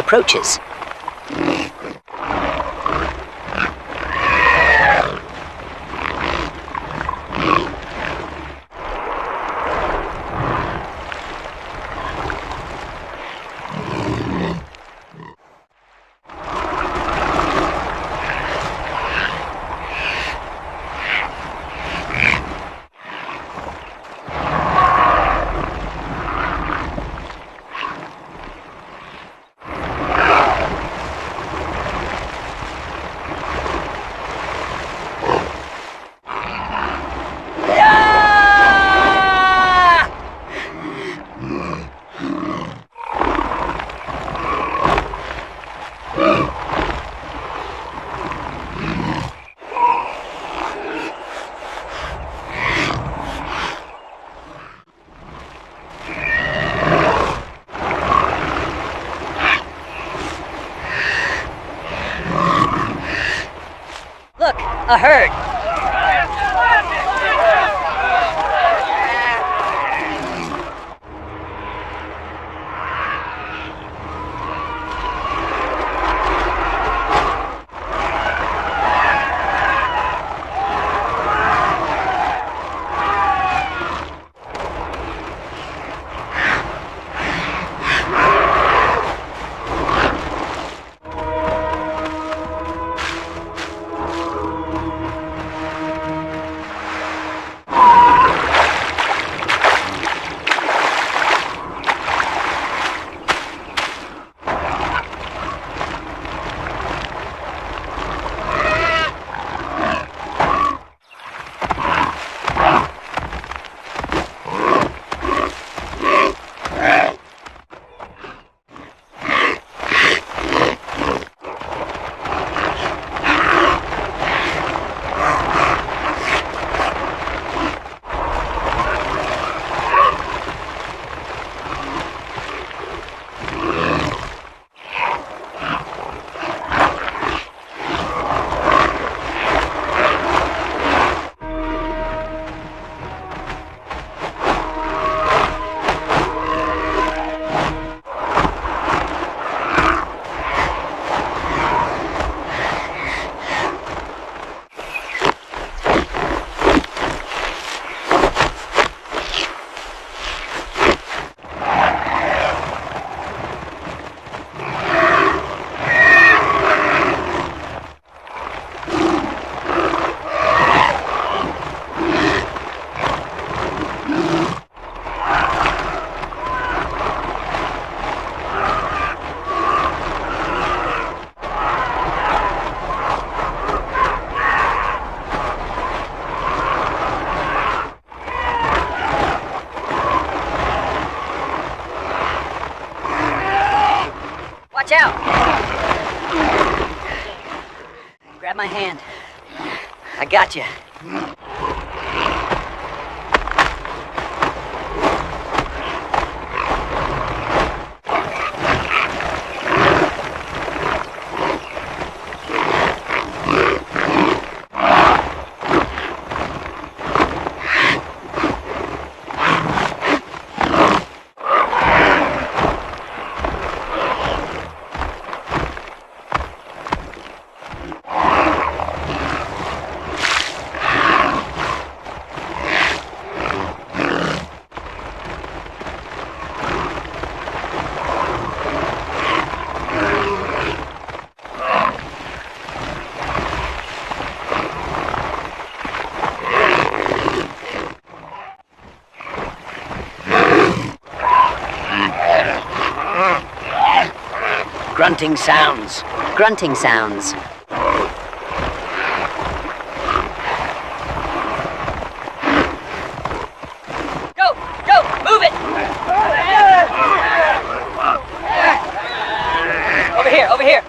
approaches. A herd. Watch out! Grab my hand. I got you. Grunting sounds. Grunting sounds. Go! Go! Move it! Over here! Over here!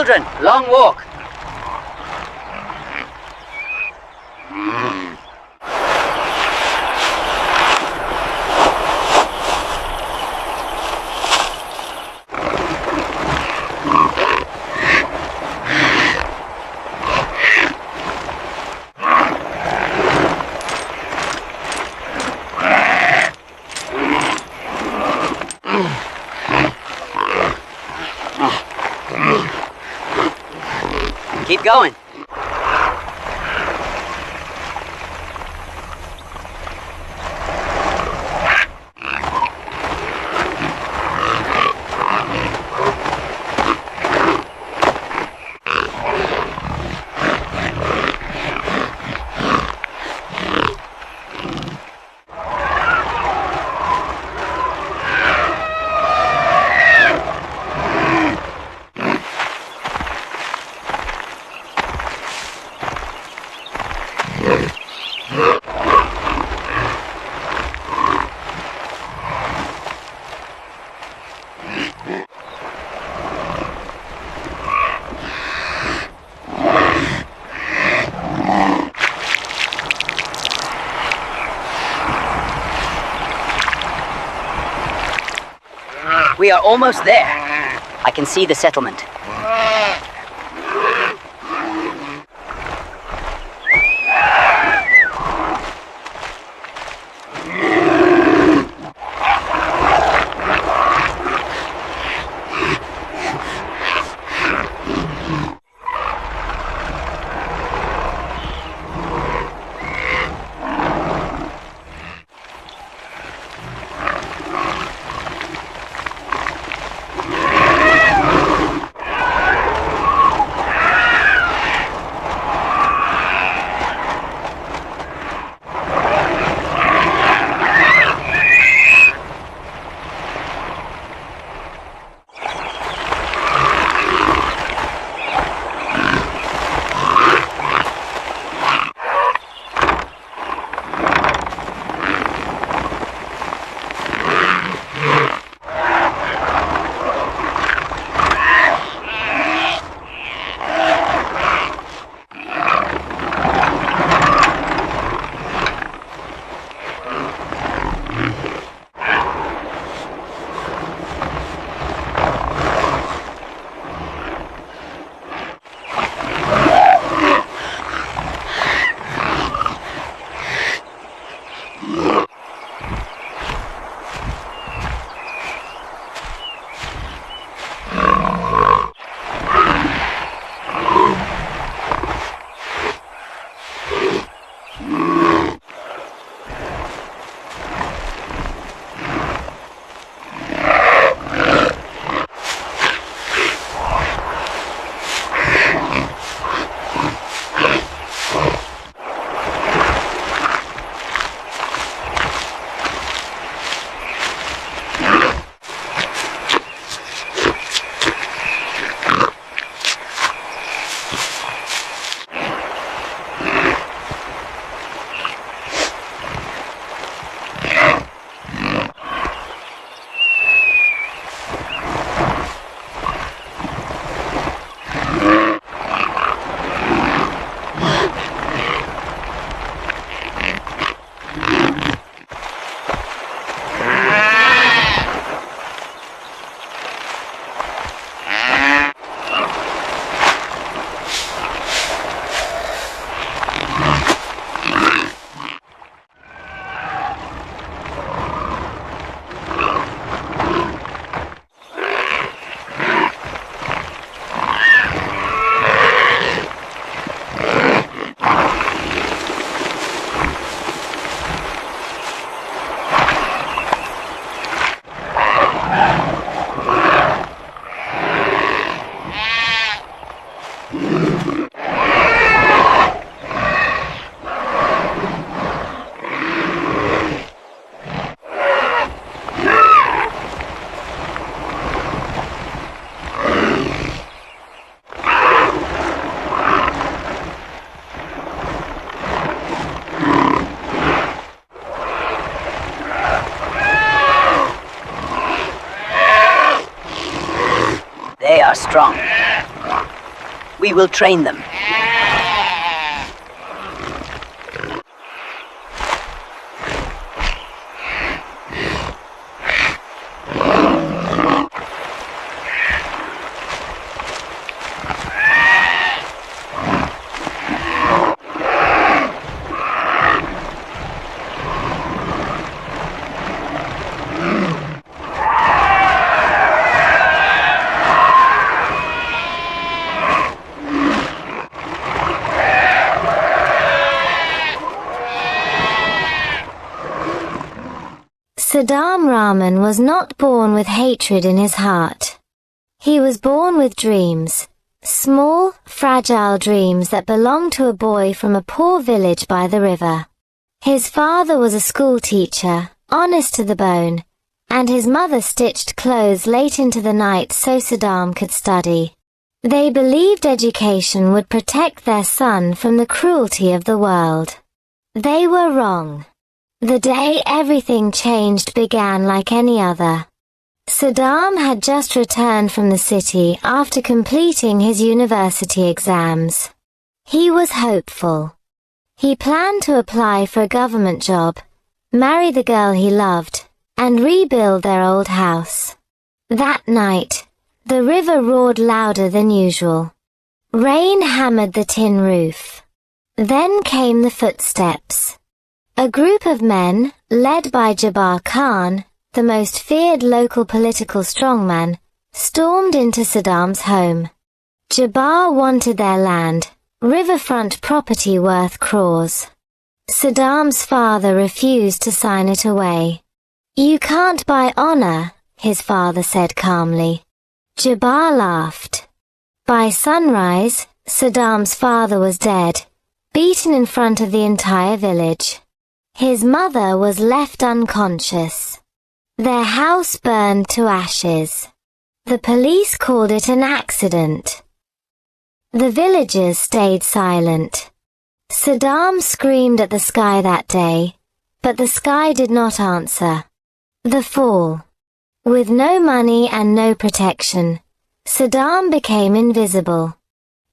Children, long walk. Keep going. We are almost there. I can see the settlement. We will train them. Saddam Rahman was not born with hatred in his heart. He was born with dreams. Small, fragile dreams that belonged to a boy from a poor village by the river. His father was a school teacher, honest to the bone, and his mother stitched clothes late into the night so Saddam could study. They believed education would protect their son from the cruelty of the world. They were wrong. The day everything changed began like any other. Saddam had just returned from the city after completing his university exams. He was hopeful. He planned to apply for a government job, marry the girl he loved, and rebuild their old house. That night, the river roared louder than usual. Rain hammered the tin roof. Then came the footsteps. A group of men, led by Jabbar Khan, the most feared local political strongman, stormed into Saddam's home. Jabbar wanted their land, riverfront property worth crores. Saddam's father refused to sign it away. "You can't buy honor," his father said calmly. Jabbar laughed. By sunrise, Saddam's father was dead, beaten in front of the entire village. His mother was left unconscious. Their house burned to ashes. The police called it an accident. The villagers stayed silent. Saddam screamed at the sky that day, but the sky did not answer. The fall. With no money and no protection, Saddam became invisible.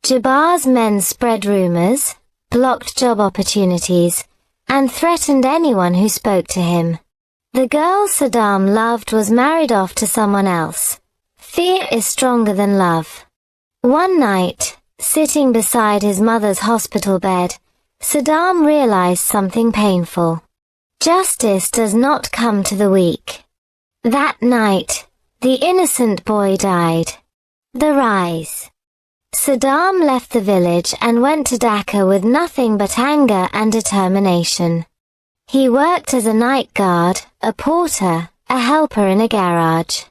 Jabbar's men spread rumors, blocked job opportunities, and threatened anyone who spoke to him. The girl Saddam loved was married off to someone else. Fear is stronger than love. One night, sitting beside his mother's hospital bed, Saddam realized something painful. Justice does not come to the weak. That night, the innocent boy died. The rise. Saddam left the village and went to Dhaka with nothing but anger and determination. He worked as a night guard, a porter, a helper in a garage.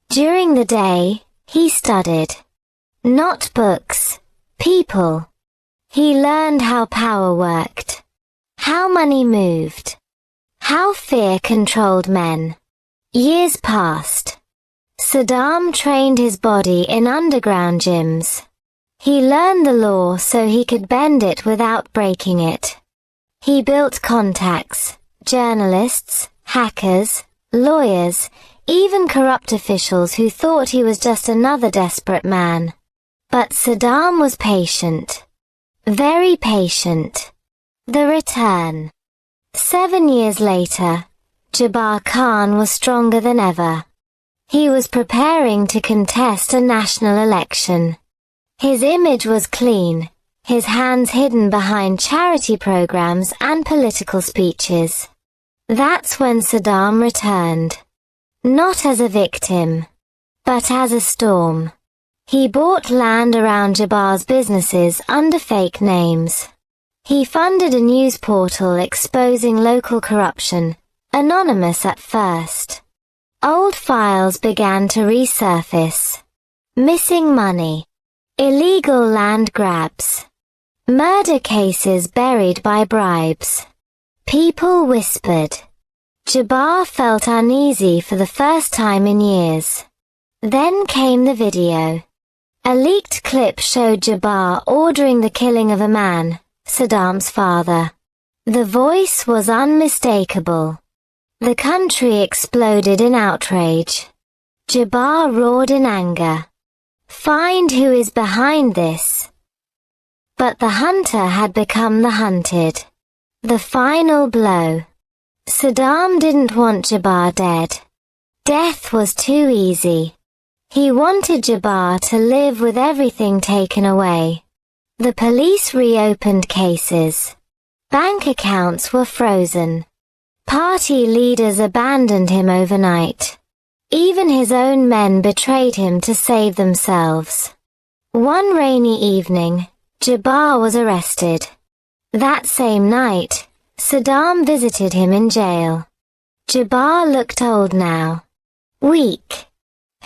During the day, he studied. Not books, people. He learned how power worked, how money moved, how fear controlled men. Years passed. Saddam trained his body in underground gyms. He learned the law so he could bend it without breaking it. He built contacts, journalists, hackers, lawyers, even corrupt officials who thought he was just another desperate man. But Saddam was patient. Very patient. The return. 7 years later, Jabbar Khan was stronger than ever. He was preparing to contest a national election. His image was clean, his hands hidden behind charity programs and political speeches. That's when Saddam returned. Not as a victim, but as a storm. He bought land around Jabbar's businesses under fake names. He funded a news portal exposing local corruption, anonymous at first. Old files began to resurface. Missing money. Illegal land grabs. Murder cases buried by bribes. People whispered. Jabbar felt uneasy for the first time in years. Then came the video. A leaked clip showed Jabbar ordering the killing of a man, Saddam's father. The voice was unmistakable. The country exploded in outrage. Jabbar roared in anger. "Find who is behind this. But the hunter had become the hunted. The final blow. Saddam didn't want Jabbar dead. Death was too easy. He wanted Jabbar to live with everything taken away. The police reopened cases. Bank accounts were frozen. Party leaders abandoned him overnight. Even his own men betrayed him to save themselves. One rainy evening, Jabbar was arrested. That same night, Saddam visited him in jail. Jabbar looked old now. Weak.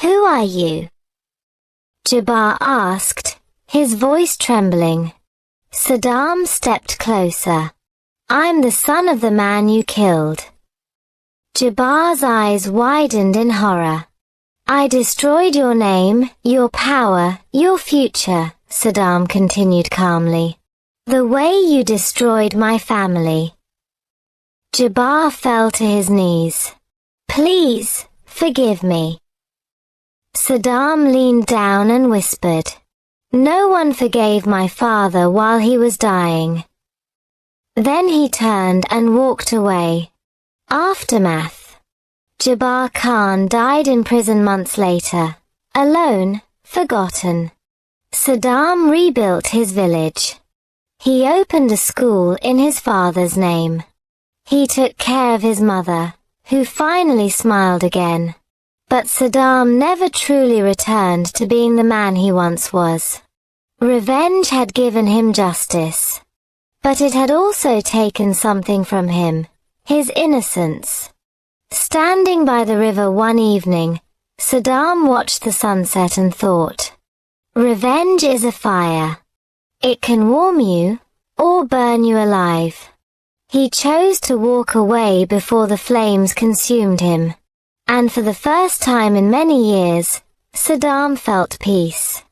Who are you? Jabbar asked, his voice trembling. Saddam stepped closer. I'm the son of the man you killed. Jabbar's eyes widened in horror. I destroyed your name, your power, your future, Saddam continued calmly. The way you destroyed my family. Jabbar fell to his knees. Please, forgive me. Saddam leaned down and whispered. No one forgave my father while he was dying. Then he turned and walked away. Aftermath. Jabbar Khan died in prison months later, alone, forgotten. Saddam rebuilt his village. He opened a school in his father's name. He took care of his mother, who finally smiled again. But Saddam never truly returned to being the man he once was. Revenge had given him justice. But it had also taken something from him, his innocence. Standing by the river one evening, Saddam watched the sunset and thought, revenge is a fire. It can warm you, or burn you alive. He chose to walk away before the flames consumed him. And for the first time in many years, Saddam felt peace.